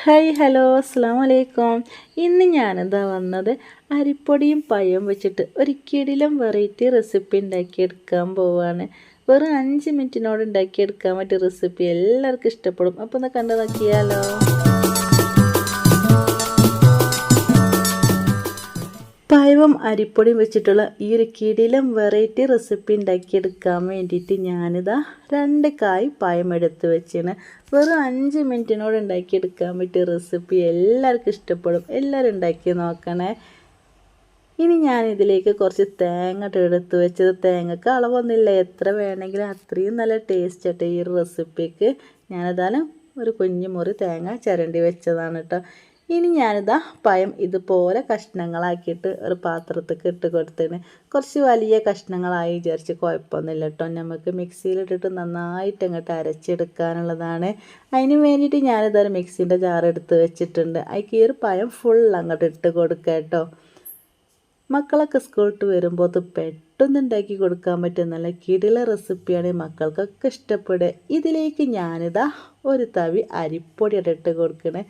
Hi hello അസ്സലാമു അലൈക്കും. ഇന്ന് ഞാനെന്താ വന്നത് അരിപ്പൊടിയും പഴവും വെച്ചിട്ട് ഒരു കിടിലം വെറൈറ്റി റെസിപ്പി ഉണ്ടാക്കിയെടുക്കാൻ പോവാണ്. വെറും 5 മിനിറ്റിനോട് ഉണ്ടാക്കിയെടുക്കാൻ പറ്റിയ റെസിപ്പി എല്ലാവർക്കും ഇഷ്ടപ്പെടും. അപ്പോൾ ഒന്ന് കണ്ടു നോക്കിയാലോ. പഴവും അരിപ്പൊടിയും വെച്ചിട്ടുള്ള ഈ ഒരു കിടിലം വെറൈറ്റി റെസിപ്പി ഉണ്ടാക്കിയെടുക്കാൻ വേണ്ടിയിട്ട് ഞാനിതാ 2 കായ് പഴം എടുത്ത് വെച്ചാണ്. വെറും 5 മിനിറ്റിനോട് ഉണ്ടാക്കിയെടുക്കാൻ പറ്റിയ റെസിപ്പി എല്ലാവർക്കും ഇഷ്ടപ്പെടും. എല്ലാവരും ഉണ്ടാക്കി നോക്കണേ. ഇനി ഞാനിതിലേക്ക് കുറച്ച് തേങ്ങ എടുത്ത് വെച്ചത്. തേങ്ങക്ക് അളവൊന്നുമില്ല, എത്ര വേണമെങ്കിലും അത്രയും നല്ല ടേസ്റ്റ് ആട്ടെ ഈ റെസിപ്പിക്ക്. ഞാനതാലും ഒരു കുഞ്ഞു മുറി തേങ്ങ ചിരണ്ടി വെച്ചതാണ് കേട്ടോ. ഇനി ഞാനിതാ പഴം ഇതുപോലെ കഷ്ണങ്ങളാക്കിയിട്ട് ഒരു പാത്രത്തേക്ക് ഇട്ട് കൊടുത്തിന്. കുറച്ച് വലിയ കഷ്ണങ്ങളായി വിചാരിച്ച് കുഴപ്പമൊന്നുമില്ല കേട്ടോ. നമുക്ക് മിക്സിയിലിട്ടിട്ട് നന്നായിട്ട് അങ്ങോട്ട് അരച്ചെടുക്കാനുള്ളതാണ്. അതിന് വേണ്ടിയിട്ട് ഞാനിതൊരു മിക്സിൻ്റെ ജാർ എടുത്ത് വെച്ചിട്ടുണ്ട്. അതിലേക്ക് ഈ ഒരു പഴം ഫുൾ അങ്ങോട്ട് ഇട്ട് കൊടുക്കുക കേട്ടോ. മക്കളൊക്കെ സ്കൂളിട്ട് വരുമ്പോൾ അത് പെട്ടെന്ന് ഉണ്ടാക്കി കൊടുക്കാൻ പറ്റും നല്ല കിടില റെസിപ്പിയാണ്. മക്കൾക്കൊക്കെ ഇഷ്ടപ്പെടുക. ഇതിലേക്ക് ഞാനിതാ ഒരു തവി അരിപ്പൊടി ഇട്ട് കൊടുക്കണേ.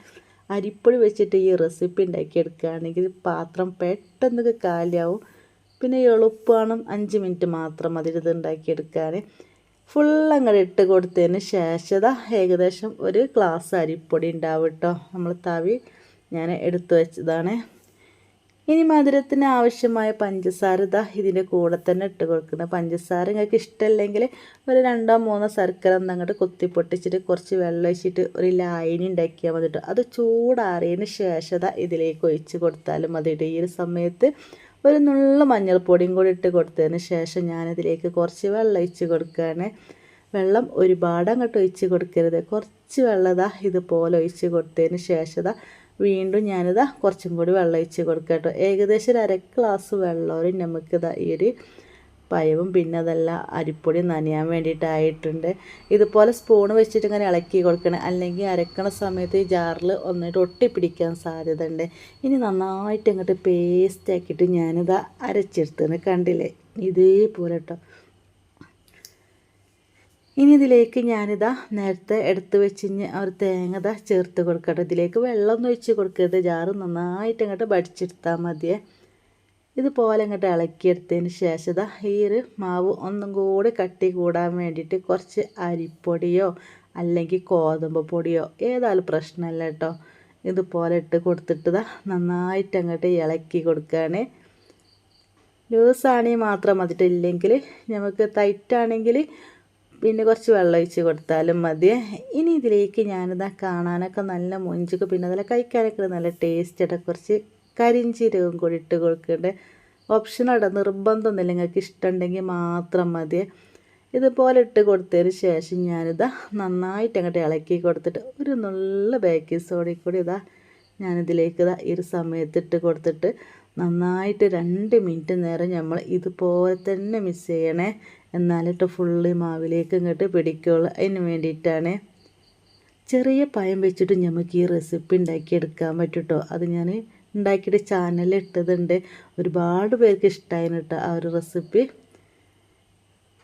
അരിപ്പൊടി വെച്ചിട്ട് ഈ റെസിപ്പി ഉണ്ടാക്കിയെടുക്കുകയാണെങ്കിൽ പാത്രം പെട്ടെന്ന് കാലിയാവും. പിന്നെ എളുപ്പമാണ്, 5 മിനിറ്റ് മാത്രം അതിലിത് ഉണ്ടാക്കിയെടുക്കാൻ. ഫുൾ അങ്ങോട്ട് ഇട്ട് കൊടുത്തതിന് ശേഷം ഏകദേശം ഒരു ഗ്ലാസ് അരിപ്പൊടി ഉണ്ടാവും കേട്ടോ. നമ്മൾ തവി ഞാൻ എടുത്തു വെച്ചതാണ്. ഇനി മധുരത്തിന് ആവശ്യമായ പഞ്ചസാര ഇതിൻ്റെ കൂടെ തന്നെ ഇട്ട് കൊടുക്കുന്നത്. പഞ്ചസാര നിങ്ങൾക്ക് ഇഷ്ടമല്ലെങ്കിൽ ഒരു 2-3 ശർക്കര അങ്ങോട്ട് കുത്തി പൊട്ടിച്ചിട്ട് കുറച്ച് വെള്ളം ഒഴിച്ചിട്ട് ഒരു ലായനി ഉണ്ടാക്കിയാൽ മതി കേട്ടോ. അത് ചൂടാറിയതിന് ശേഷം ഇതിലേക്ക് ഒഴിച്ച് കൊടുത്താലും മതി. ഈ ഒരു സമയത്ത് ഒരു നുള്ള മഞ്ഞൾപ്പൊടിയും കൂടി ഇട്ട് കൊടുത്തതിന് ശേഷം ഞാനിതിലേക്ക് കുറച്ച് വെള്ളം ഒഴിച്ച് കൊടുക്കുകയാണ്. വെള്ളം ഒരുപാട് അങ്ങോട്ട് ഒഴിച്ച് കൊടുക്കരുത്, കുറച്ച് വെള്ളം ഇതുപോലെ ഒഴിച്ച് കൊടുത്തതിന് ശേഷം വീണ്ടും ഞാനിതാ കുറച്ചും കൂടി വെള്ളം ഒഴിച്ച് കൊടുക്കുക കേട്ടോ. ഏകദേശം ഒരു 1/2 ഗ്ലാസ് വെള്ളം നമുക്കിതാ ഈ ഒരു പഴവും പിന്നെ അതല്ല അരിപ്പൊടി നനയാൻ വേണ്ടിയിട്ടായിട്ടുണ്ട്. ഇതുപോലെ സ്പൂൺ വെച്ചിട്ട് ഇങ്ങനെ ഇളക്കി കൊടുക്കണം, അല്ലെങ്കിൽ അരക്കണ സമയത്ത് ഈ ജാറിൽ ഒന്നിട്ട് ഒട്ടിപ്പിടിക്കാൻ സാധ്യത ഉണ്ട്. ഇനി നന്നായിട്ട് അങ്ങോട്ട് പേസ്റ്റ് ആക്കിയിട്ട് ഞാനിതാ അരച്ചെടുത്തുന്നത് കണ്ടില്ലേ, ഇതേപോലെ കേട്ടോ. ഇനി ഇതിലേക്ക് ഞാനിതാ നേരത്തെ എടുത്ത് വെച്ചിഞ്ഞ് ഒരു തേങ്ങ ചേർത്ത് കൊടുക്കട്ടെ. ഇതിലേക്ക് വെള്ളമൊന്നും ഒഴിച്ച് കൊടുക്കരുത്, ജാറ് നന്നായിട്ട് അങ്ങോട്ട് വടിച്ചെടുത്താൽ മതിയേ. ഇതുപോലെ അങ്ങോട്ട് ഇളക്കിയെടുത്തതിന് ശേഷം ഈ ഒരു മാവ് ഒന്നും കൂടി കട്ടി കൂടാൻ വേണ്ടിയിട്ട് കുറച്ച് അരിപ്പൊടിയോ അല്ലെങ്കിൽ ഗോതമ്പ് പൊടിയോ ഏതായാലും പ്രശ്നമല്ല കേട്ടോ. ഇതുപോലെ ഇട്ട് കൊടുത്തിട്ട് നന്നായിട്ട് അങ്ങോട്ട് ഇളക്കി കൊടുക്കുകയാണ്. ലൂസാണെങ്കിൽ മാത്രം മതിട്ട്, ഇല്ലെങ്കിൽ നമുക്ക് ടൈറ്റാണെങ്കിൽ പിന്നെ കുറച്ച് വെള്ളം ഒഴിച്ച് കൊടുത്താലും മതി. ഇനി ഇതിലേക്ക് ഞാനിതാ കാണാനൊക്കെ നല്ല മൊഞ്ചൊക്കെ പിന്നെ അതിൽ കഴിക്കാനൊക്കെ നല്ല ടേസ്റ്റായിട്ട് കുറച്ച് കരിഞ്ചീരകം കൂടി ഇട്ട് കൊടുക്കേണ്ടത്. ഓപ്ഷനായിട്ട് നിർബന്ധമൊന്നുമില്ല, നിങ്ങൾക്ക് ഇഷ്ടമുണ്ടെങ്കിൽ മാത്രം മതി. ഇതുപോലെ ഇട്ട് കൊടുത്തതിന് ശേഷം ഞാനിതാ നന്നായിട്ട് അങ്ങോട്ട് ഇളക്കി കൊടുത്തിട്ട് ഒരു നുള്ള ബേക്കിംഗ് സോഡയും കൂടി ഞാനിതിലേക്ക് ഈ ഒരു സമയത്ത് ഇട്ട് കൊടുത്തിട്ട് നന്നായിട്ട് 2 മിനിറ്റ് നേരം നമ്മൾ ഇതുപോലെ തന്നെ മിക്സ് ചെയ്യണേ. എന്നാലിട്ട് ഫുള്ളി മാവിലേക്ക് ഇങ്ങോട്ട് പിടിക്കുള്ളൂ. അതിന് വേണ്ടിയിട്ടാണ്. ചെറിയ പഴം വെച്ചിട്ട് നമുക്ക് ഈ റെസിപ്പി ഉണ്ടാക്കിയെടുക്കാൻ പറ്റും കേട്ടോ. അത് ഞാൻ ഉണ്ടാക്കിയിട്ട് ചാനലിൽ ഇട്ടതുണ്ട്. ഒരുപാട് പേർക്ക് ഇഷ്ടമായിരുന്നു കേട്ടോ ആ ഒരു റെസിപ്പി.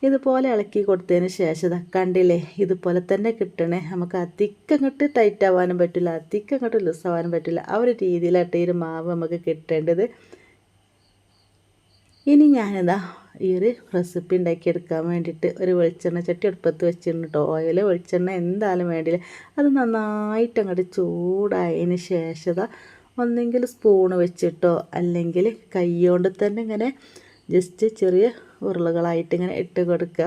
ഇതുപോലെ ഇളക്കി കൊടുത്തതിന് ശേഷം കണ്ടില്ലേ, ഇതുപോലെ തന്നെ കിട്ടണേ. നമുക്ക് അധികം അങ്ങോട്ട് ടൈറ്റ് ആവാനും പറ്റില്ല, അധികം അങ്ങോട്ട് ലൂസ് ആവാനും പറ്റില്ല. ആ ഒരു രീതിയിലായിട്ട് ഈ ഒരു മാവ് നമുക്ക് കിട്ടേണ്ടത്. ഇനി ഞാനിതാ ഈ ഒരു റെസിപ്പി ഉണ്ടാക്കിയെടുക്കാൻ വേണ്ടിയിട്ട് ഒരു വെളിച്ചെണ്ണ ചട്ടി അടുപ്പത്ത് വെച്ചിട്ടുണ്ട് കേട്ടോ. ഓയിൽ വെളിച്ചെണ്ണ എന്തായാലും വേണ്ടില്ല. അത് നന്നായിട്ട് അങ്ങോട്ട് ചൂടായതിന് ശേഷം ഒന്നെങ്കിൽ സ്പൂണ് വെച്ചിട്ടോ അല്ലെങ്കിൽ കൈ കൊണ്ട് തന്നെ ഇങ്ങനെ ജസ്റ്റ് ചെറിയ ഉരുളകളായിട്ട് ഇങ്ങനെ ഇട്ട് കൊടുക്കുക.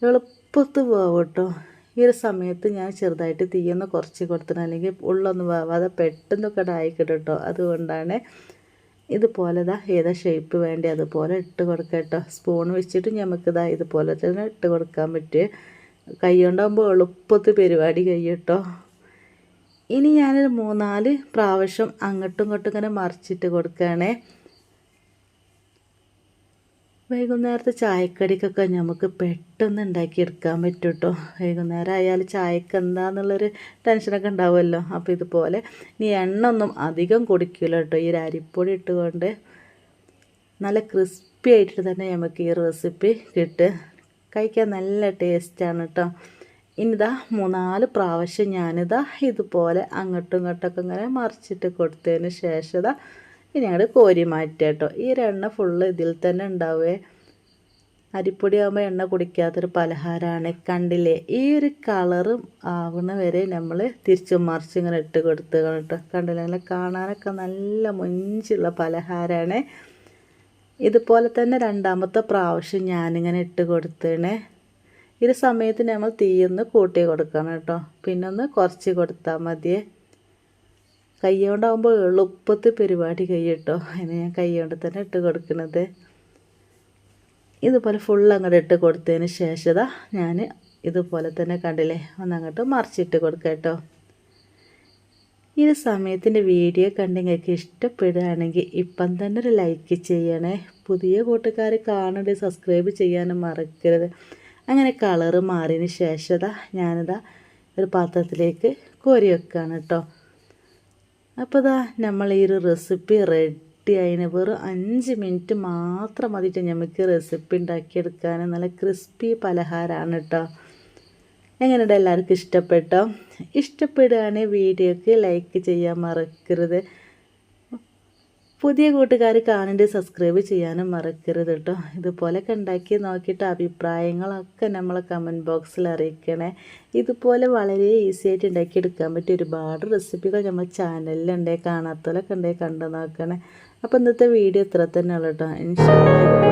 എളുപ്പത്ത് പോവും കേട്ടോ. ഈ ഒരു സമയത്ത് ഞാൻ ചെറുതായിട്ട് തീയൊന്ന് കുറച്ച് കൊടുത്തിട്ട്, അല്ലെങ്കിൽ ഉള്ളൊന്നും വേവാതെ പെട്ടെന്നൊക്കെ ആയി കിട്ടും കേട്ടോ. അതുകൊണ്ടാണ് ഇതുപോലെ ഏതാ ഷേപ്പ് വേണ്ടി അതുപോലെ ഇട്ട് കൊടുക്കുക കേട്ടോ. സ്പൂൺ വെച്ചിട്ട് നമുക്കിതാ ഇതുപോലെ തന്നെ ഇട്ട് കൊടുക്കാൻ പറ്റും. കൈ കൊണ്ടാകുമ്പോൾ എളുപ്പത്തിൽ പരിപാടി കഴിയും കേട്ടോ. ഇനി ഞാനൊരു 3-4 പ്രാവശ്യം അങ്ങോട്ടും ഇങ്ങോട്ടും ഇങ്ങനെ മറിച്ചിട്ട് കൊടുക്കുകയാണേ. വൈകുന്നേരത്തെ ചായക്കടിക്കൊക്കെ നമുക്ക് പെട്ടെന്ന് ഉണ്ടാക്കിയെടുക്കാൻ പറ്റും കേട്ടോ. വൈകുന്നേരം ആയാലും ചായക്ക് എന്താണെന്നുള്ളൊരു ടെൻഷനൊക്കെ ഉണ്ടാവുമല്ലോ. അപ്പോൾ ഇതുപോലെ ഇനി എണ്ണ ഒന്നും അധികം കുടിക്കില്ല കേട്ടോ. ഈ ഒരു അരിപ്പൊടി ഇട്ടുകൊണ്ട് നല്ല ക്രിസ്പി ആയിട്ട് തന്നെ നമുക്ക് ഈ റെസിപ്പി കിട്ടും. കഴിക്കാൻ നല്ല ടേസ്റ്റാണ് കേട്ടോ. ഇനിതാ 3-4 പ്രാവശ്യം ഞാനിതാ ഇതുപോലെ അങ്ങോട്ടും ഇങ്ങോട്ടൊക്കെ ഇങ്ങനെ മറിച്ചിട്ട് കൊടുത്തതിന് ശേഷം ഇതാ ഇനി അങ്ങോട്ട് കോരി മാറ്റുക കേട്ടോ. ഈ എണ്ണ ഫുള്ള് ഇതിൽ തന്നെ ഉണ്ടാവുകയെ. അരിപ്പൊടി ആകുമ്പോൾ എണ്ണ കുടിക്കാത്തൊരു പലഹാരമാണ്. കണ്ടില്ലേ, ഈ ഒരു കളറും ആവണ വരെ നമ്മൾ തിരിച്ചും മറിച്ചും ഇങ്ങനെ ഇട്ട് കൊടുത്ത് കേട്ടോ. കണ്ടില്ലേ, അങ്ങനെ കാണാനൊക്കെ നല്ല മൊഞ്ചുള്ള പലഹാരമാണ്. ഇതുപോലെ തന്നെ രണ്ടാമത്തെ പ്രാവശ്യം ഞാനിങ്ങനെ ഇട്ട് കൊടുത്തേണേ. ഈ സമയത്ത് നമ്മൾ തീയൊന്ന് കൂട്ടി കൊടുക്കണം കേട്ടോ. പിന്നെ ഒന്ന് കുറച്ച് കൊടുത്താൽ മതിയേ. കൈ കൊണ്ടാകുമ്പോൾ എളുപ്പത്തിൽ പരിപാടി കഴിയട്ടോ. അതിന് ഞാൻ കൈ കൊണ്ട് തന്നെ ഇട്ട് കൊടുക്കുന്നത്. ഇതുപോലെ ഫുൾ അങ്ങോട്ട് ഇട്ട് കൊടുത്തതിന് ശേഷം ഞാൻ ഇതുപോലെ തന്നെ കണ്ടില്ലേ ഒന്നങ്ങോട്ട് മറിച്ചിട്ട് കൊടുക്കാം കേട്ടോ. ഈ സമയത്തിൻ്റെ വീഡിയോ കണ്ട് നിങ്ങൾക്ക് ഇഷ്ടപ്പെടുകയാണെങ്കിൽ ഇപ്പം തന്നെ ഒരു ലൈക്ക് ചെയ്യണേ. പുതിയ കൂട്ടുകാർ കാണേണ്ടത് സബ്സ്ക്രൈബ് ചെയ്യാനും മറക്കരുത്. അങ്ങനെ കളറ് മാറിയതിന് ശേഷം ഞാനിതാ ഒരു പാത്രത്തിലേക്ക് കോരി വെക്കുകയാണ് കേട്ടോ. അപ്പോൾ നമ്മൾ ഈ ഒരു റെസിപ്പി റെഡി ആയിന്. വെറും 5 മിനിറ്റ് മാത്രം മതിയിട്ട് നമുക്ക് റെസിപ്പി ഉണ്ടാക്കിയെടുക്കാൻ. നല്ല ക്രിസ്പി പലഹാരമാണ് കേട്ടോ. എങ്ങനെയുണ്ട്, എല്ലാവർക്കും ഇഷ്ടപ്പെട്ടോ? ഇഷ്ടപ്പെടുകയാണെങ്കിൽ വീഡിയോക്ക് ലൈക്ക് ചെയ്യാൻ മറക്കരുത്. പുതിയ കൂട്ടുകാർ കാണേണ്ടത് സബ്സ്ക്രൈബ് ചെയ്യാനും മറക്കരുത് കേട്ടോ. ഇതുപോലെയൊക്കെ ഉണ്ടാക്കി നോക്കിയിട്ട് അഭിപ്രായങ്ങളൊക്കെ നമ്മളെ കമൻറ്റ് ബോക്സിൽ അറിയിക്കണേ. ഇതുപോലെ വളരെ ഈസി ആയിട്ട് ഉണ്ടാക്കിയെടുക്കാൻ പറ്റിയ ഒരുപാട് റെസിപ്പികൾ നമ്മൾ ചാനലിലുണ്ട്. കാണാത്തവരൊക്കെ ഉണ്ടെങ്കിൽ കണ്ടു നോക്കണേ. അപ്പോൾ ഇന്നത്തെ വീഡിയോ ഇത്ര തന്നെ ഉള്ളൂ കേട്ടോ. ഇൻഷാ അല്ലാഹ്.